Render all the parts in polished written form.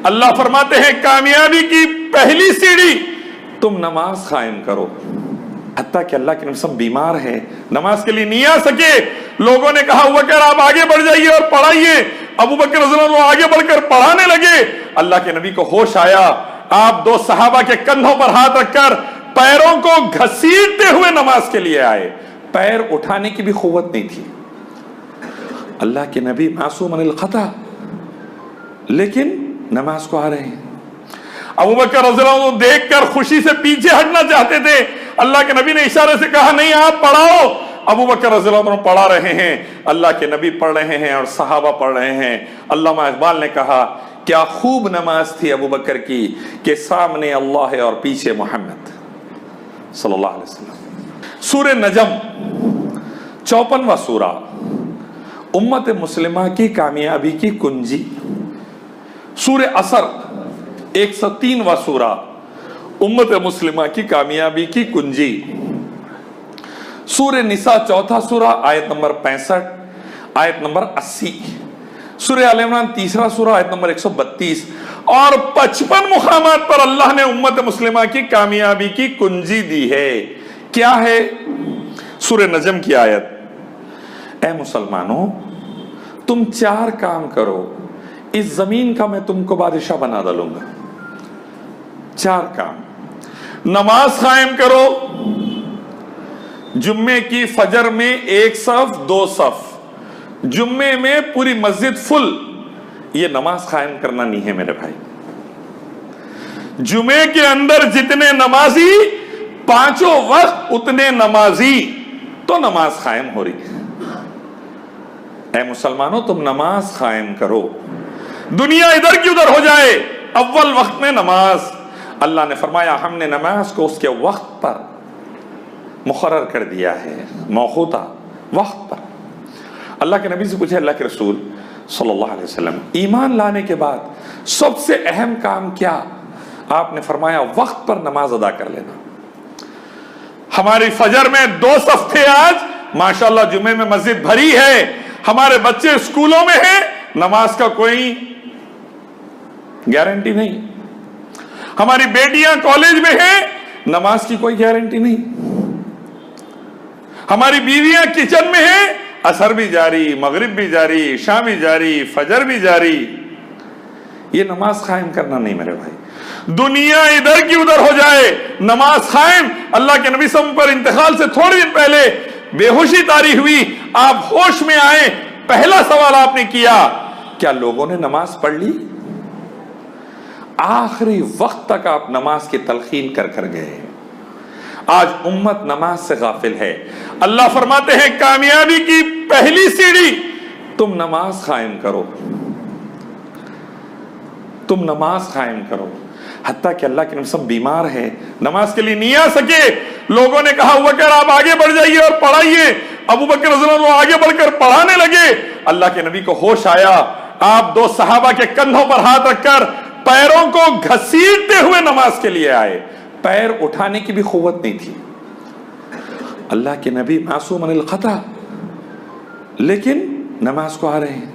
اللہ فرماتے ہیں کامیابی کی پہلی سیڑھی تم نماز قائم کرو. حتیٰ کہ اللہ کے نبی صلی اللہ علیہ وسلم بیمار ہے, نماز کے لیے نہیں آ سکے. لوگوں نے کہا ابوبکر آپ آگے بڑھ جائیے اور پڑھائیے. ابوبکر رضی اللہ عنہ آگے بڑھ کر پڑھانے لگے. اللہ کے نبی کو ہوش آیا, آپ دو صحابہ کے کندھوں پر ہاتھ رکھ کر پیروں کو گھسیٹتے ہوئے نماز کے لیے آئے. پیر اٹھانے کی بھی قوت نہیں تھی. اللہ کے نبی معصوم عن الخطا, لیکن نماز کو آ رہے ہیں. ابوبکر رضی اللہ عنہ دیکھ کر خوشی سے پیچھے ہٹنا چاہتے تھے. اللہ کے نبی نے اشارے سے کہا نہیں آپ پڑھاؤ. ابوبکر رضی اللہ عنہ پڑھا رہے ہیں, اللہ کے نبی پڑھ رہے ہیں اور صحابہ پڑھ رہے ہیں. علامہ اقبال نے کہا کیا خوب نماز تھی ابوبکر کی کہ سامنے اللہ ہے اور پیچھے محمد صلی اللہ علیہ وسلم. سورہ نجم 54واں سورہ, امت مسلمہ کی کامیابی کی کنجی. سورہ عصر 103واں سورہ, امت مسلمہ کی کامیابی کی کنجی. سورہ نساء 4تھا سورہ, آیت نمبر 65, آیت نمبر 80. سورہ آل عمران 3را سورہ, آیت نمبر 132. اور 55 مقامات پر اللہ نے امت مسلمہ کی کامیابی کی کنجی دی ہے. کیا ہے؟ سورہ نجم کی آیت, اے مسلمانوں تم 4 کام کرو, اس زمین کا میں تم کو بادشاہ بنا ڈالوں گا. 4 کام. نماز قائم کرو, جمعے کی فجر میں 1 صف 2 صف, جمعے میں پوری مسجد فل. یہ نماز قائم کرنا نہیں ہے میرے بھائی. جمعے کے اندر جتنے نمازی 5 وقت اتنے نمازی, تو نماز قائم ہو رہی ہے. اے مسلمانوں تم نماز قائم کرو, دنیا ادھر کی ادھر ہو جائے, اول وقت میں نماز. اللہ نے فرمایا ہم نے نماز کو اس کے وقت پر مقرر کر دیا ہے, موقوتا وقت پر. اللہ کے نبی سے پوچھے اللہ کے رسول صلی اللہ علیہ وسلم ایمان لانے کے بعد سب سے اہم کام کیا؟ آپ نے فرمایا وقت پر نماز ادا کر لینا. ہماری فجر میں 2 صف تھے, آج ماشاءاللہ جمعے میں مسجد بھری ہے. ہمارے بچے اسکولوں میں ہیں, نماز کا کوئی گارنٹی نہیں. ہماری بیٹیاں کالج میں ہیں, نماز کی کوئی گارنٹی نہیں. ہماری بیویاں کچن میں ہیں, عصر بھی جاری, مغرب بھی جاری, شام بھی جاری, فجر بھی جاری. یہ نماز قائم کرنا نہیں میرے بھائی. دنیا ادھر کی ادھر ہو جائے, نماز قائم. اللہ کے نبی صلی اللہ علیہ وسلم پر انتقال سے تھوڑے دن پہلے بے ہوشی طاری ہوئی, آپ ہوش میں آئے. پہلا سوال آپ نے کیا کیا لوگوں نے نماز پڑھ لی؟ آخری وقت تک آپ نماز کی تلقین کر کر گئے. آج امت نماز سے غافل ہے. اللہ فرماتے ہیں کامیابی کی پہلی سیڑھی تم نماز قائم کرو, تم نماز قائم کرو. حتیٰ کہ اللہ کے نبی صلی اللہ علیہ وسلم بیمار ہے, نماز کے لیے نہیں آ سکے. لوگوں نے کہا ابوبکر آپ آگے بڑھ جائیے اور پڑھائیے. ابوبکر رضی اللہ عنہ آگے بڑھ کر پڑھانے لگے. اللہ کے نبی کو ہوش آیا, آپ 2 صحابہ کے کندھوں پر ہاتھ رکھ کر پیروں کو گھسیٹتے ہوئے نماز کے لیے آئے. پیر اٹھانے کی بھی قوت نہیں تھی. اللہ کے نبی معصوم عن الخطا, لیکن نماز کو آ رہے ہیں.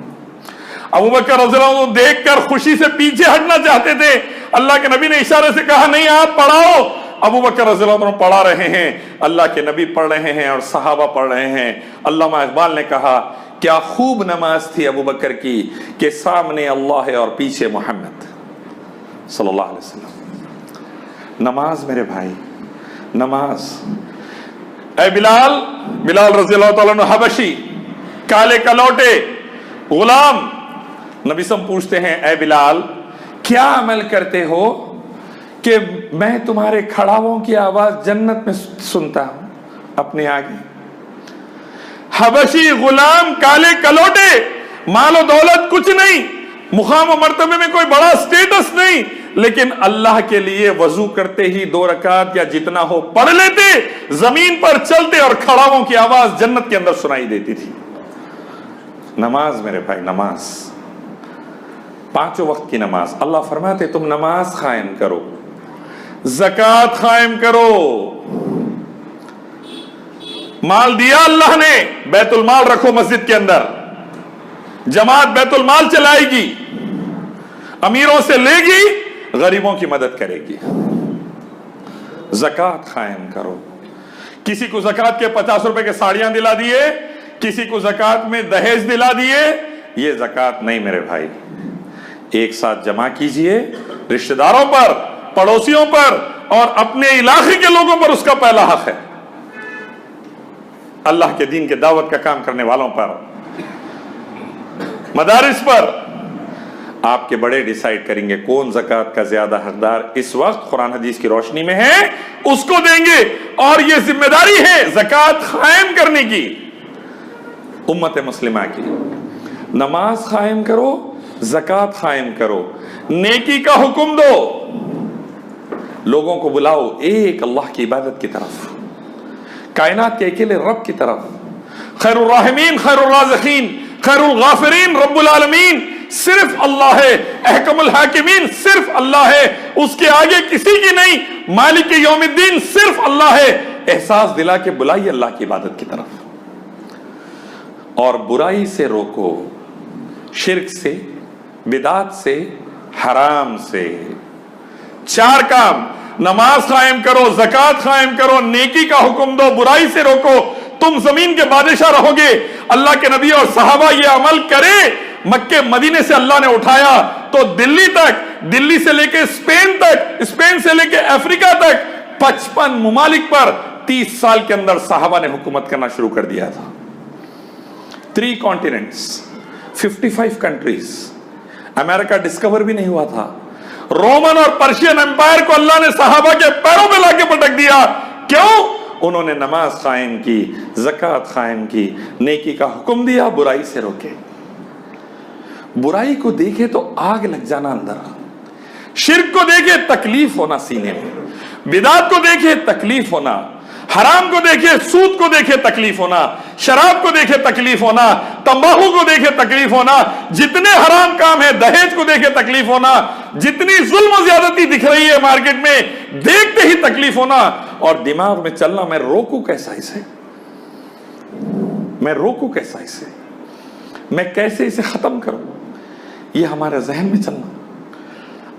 ابوبکر رضی اللہ عنہ دیکھ کر خوشی سے پیچھے ہٹنا چاہتے تھے. اللہ کے نبی نے اشارے سے کہا نہیں آپ پڑھاؤ. ابوبکر رضی اللہ عنہ پڑھا رہے ہیں, اللہ کے نبی پڑھ رہے ہیں اور صحابہ پڑھ رہے ہیں. علامہ اقبال نے کہا کیا خوب نماز تھی ابوبکر کی کہ سامنے اللہ ہے اور پیچھے محمد صلی اللہ علیہ وسلم. نماز میرے بھائی, نماز. اے بلال, بلال رضی اللہ تعالیٰ عنہ حبشی, کالے کلوٹے غلام. نبی صلی اللہ علیہ وسلم پوچھتے ہیں اے بلال کیا عمل کرتے ہو کہ میں تمہارے کھڑاووں کی آواز جنت میں سنتا ہوں اپنے آگے. حبشی غلام, کالے کلوٹے, مال و دولت کچھ نہیں, مقام و مرتبے میں کوئی بڑا سٹیٹس نہیں, لیکن اللہ کے لیے وضو کرتے ہی 2 رکعت یا جتنا ہو پڑھ لیتے, زمین پر چلتے اور کھڑاووں کی آواز جنت کے اندر سنائی دیتی تھی. نماز میرے بھائی, نماز 5 وقت کی نماز. اللہ فرماتے تم نماز قائم کرو, زکوٰۃ قائم کرو. مال دیا اللہ نے, بیت المال رکھو مسجد کے اندر, جماعت بیت المال چلائے گی. अमीरों से लेगी, गरीबों की मदद करेगी। ज़कात कायम करो। किसी को ज़कात के 50 रुपए के साड़ियां दिला दिए, किसी को ज़कात में दहेज दिला दिए, ये ज़कात नहीं मेरे भाई। एक साथ जमा कीजिए, रिश्तेदारों पर, पड़ोसियों पर और अपने इलाके के लोगों पर उसका पहला हक है। अल्लाह के दीन के दावत का काम करने वालों पर, मदारिस पर आपके बड़े डिसाइड करेंगे कौन ज़कात का ज्यादा हकदार इस वक्त कुरान हदीस की रोशनी में है, उसको देंगे। और यह जिम्मेदारी है ज़कात कायम करने की, उम्मत मुस्लिमा की। नमाज कायम करो, ज़कात कायम करो, नेकी का हुक्म दो, लोगों को बुलाओ एक अल्लाह की इबादत की तरफ, कायनात के अकेले रब की तरफ। खैरुर राहिमीन, खैरुर राज़िकीन, खैरुल गाफिरीन रब्बुल आलमीन सिर्फ अल्लाह है। अहकमुल हाकिमीन सिर्फ अल्लाह है, उसके आगे किसी की नहीं। मालिक यौमिद्दीन सिर्फ अल्लाह है। एहसास दिला के बुलाइए अल्लाह की इबादत की तरफ और बुराई से रोको, शिर्क से, बिदात से, हराम से। 4 काम, नमाज कायम करो, ज़कात कायम करो, नेकी का हुक्म दो, बुराई से रोको, तुम जमीन के बादशाह रहोगे। अल्लाह के नबी और सहाबा ये अमल करे। मक्के मदीने से अल्लाह ने उठाया तो दिल्ली तक, दिल्ली से लेके स्पेन तक, स्पेन से लेके अफ्रीका तक 55 मुमालिक पर 30 साल के अंदर सहाबा ने हुकूमत करना शुरू कर दिया था। 3 कॉन्टिनेंट्स, 55 कंट्रीज। अमेरिका डिस्कवर भी नहीं हुआ था। रोमन और पर्शियन एम्पायर को अल्लाह ने सहाबा के पैरों में लाके पटक दिया। क्यों? उन्होंने नमाज कायम की, ज़कात कायम की, नेकी का हुक्म दिया, बुराई से रोके। बुराई को देखे तो आग लग जाना अंदर, शिर्क को देखे तकलीफ होना सीने में, बिदात को देखे तकलीफ होना, हराम को देखे, सूद को देखे तकलीफ होना, शराब को देखे तकलीफ होना, तंबाकू को देखे तकलीफ होना, जितने हराम काम है, दहेज को देखे तकलीफ होना, जितनी जुल्म ज्यादती दिख रही है मार्केट में, देखते ही तकलीफ होना और दिमाग में चलना मैं रोकूं कैसा इसे, मैं रोकूं कैसा इसे, मैं कैसे इसे खत्म करूं, ये हमारे जहन में चलना।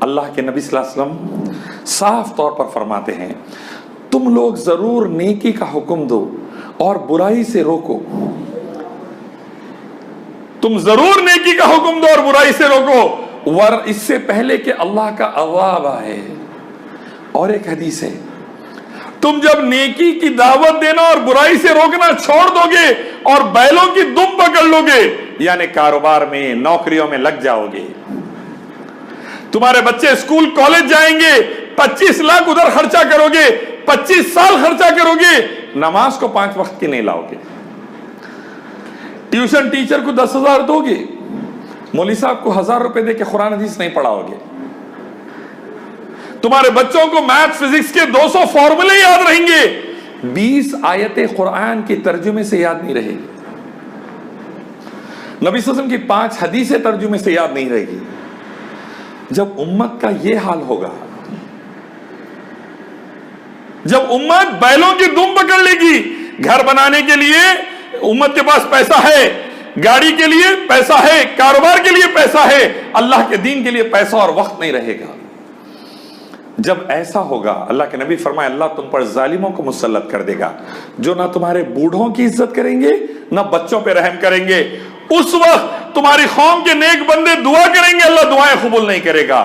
अल्लाह के नबी सल्लल्लाहु अलैहि वसल्लम साफ तौर पर फरमाते हैं, तुम लोग जरूर नेकी का हुक्म दो और बुराई से रोको। तुम जरूर नेकी का हुक्म दो और बुराई से रोको, वर इससे पहले कि अल्लाह का अज़ाब आए। और एक हदीस है, तुम जब नेकी की दावत देना और बुराई से रोकना छोड़ दोगे और बैलों की दुम पकड़ लोगे, यानी कारोबार में, नौकरियों में लग जाओगे, तुम्हारे बच्चे स्कूल कॉलेज जाएंगे, 25 लाख उधर खर्चा करोगे, 25 साल खर्चा करोगे, नमाज को 5 वक्त की नहीं लाओगे, ट्यूशन टीचर को 10,000 दोगे, मौलवी साहब को 1,000 रुपए देके कुरान हदीस नहीं पढ़ाओगे, तुम्हारे बच्चों को मैथ फिजिक्स के 200 फॉर्मूले याद रहेंगे, 20 आयतें कुरान के तर्जुमे से याद नहीं रहेगी, नबी सल्लल्लाहु अलैहि वसल्लम की 5 हदीसें तर्जुमे से याद नहीं रहेगी। जब उम्मत का यह हाल होगा, जब उम्मत बैलों की दुम पकड़ लेगी, घर बनाने के लिए उम्मत के पास पैसा है, गाड़ी के लिए पैसा है, कारोबार के लिए पैसा है, अल्लाह के दीन के लिए पैसा और वक्त नहीं रहेगा। जब ऐसा होगा, अल्लाह के नबी फरमाए, अल्लाह तुम पर जालिमों को मुसल्लत कर देगा, जो ना तुम्हारे बूढ़ों की इज्जत करेंगे ना बच्चों पे रहम करेंगे। उस वक्त तुम्हारी कौम के नेक बंदे दुआ करेंगे, अल्लाह दुआएं कबूल नहीं करेगा।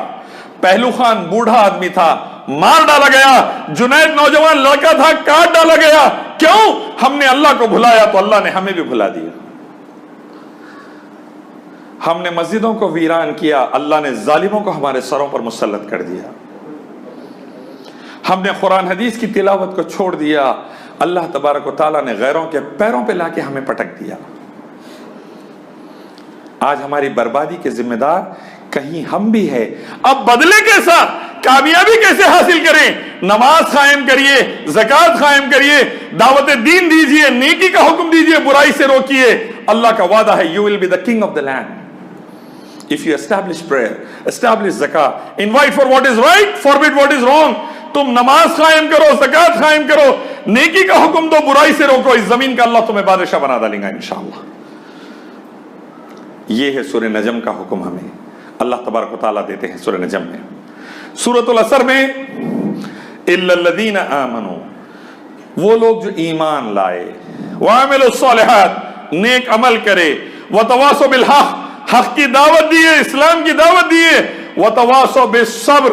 पहलू खान बूढ़ा आदमी था, मार डाला गया। जुनैद नौजवान लड़का था, काट डाला गया। क्यों? हमने अल्लाह को भुलाया तो अल्लाह ने हमें भी भुला दिया। हमने मस्जिदों को वीरान किया, अल्लाह ने जालिमों को हमारे सरों पर मुसल्लत कर दिया। हमने कुरान हदीस की तिलावत को छोड़ दिया, अल्लाह तबारक व तआला ने गैरों के पैरों पे लाके हमें पटक दिया। आज हमारी बर्बादी के जिम्मेदार कहीं हम भी है। अब बदले कैसा, कामयाबी कैसे हासिल करें? नमाज कायम करिए, ज़कात कायम करिए, दावत दीन दीजिए, नेकी का हुक्म दीजिए, बुराई से रोकिए। अल्लाह का वादा है, you will be the king of the land if you establish prayer, establish zakat, invite for what is right, forbid what is wrong. तुम नमाज कायम करो, ज़कात कायम करो, नेकी का हुक्म दो, बुराई से रोको, इस जमीन का अल्लाह तुम्हें बादशाह बना डालेगा इंशाअल्लाह। ये है सूरह नजम का हुक्म हमें। اللہ तबारक व तआला देते हैं सूरह नजम में। सूरतुल असर में इल्लल्लज़ीन आमनू, वो लोग जो ईमान लाए, वामिलुस्सालिहात, नेक अमल करे, वतवासो बिल हक, हक की दावत दिए, इस्लाम की दावत दिए, वतवासो बिस्सब्र,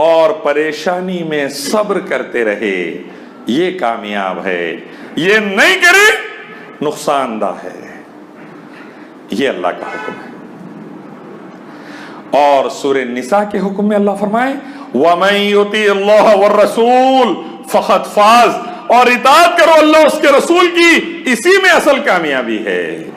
और परेशानी में सब्र करते रहे, ये कामयाब है। ये नहीं करे नुकसानदा है। ये अल्लाह का हुक्म है। और सूरह निसा के हुक्म में अल्लाह फरमाए वमन युति अल्लाह वर रसूल फक़द फाज़, और इताअत करो अल्लाह उसके रसूल की, इसी में असल कामयाबी है।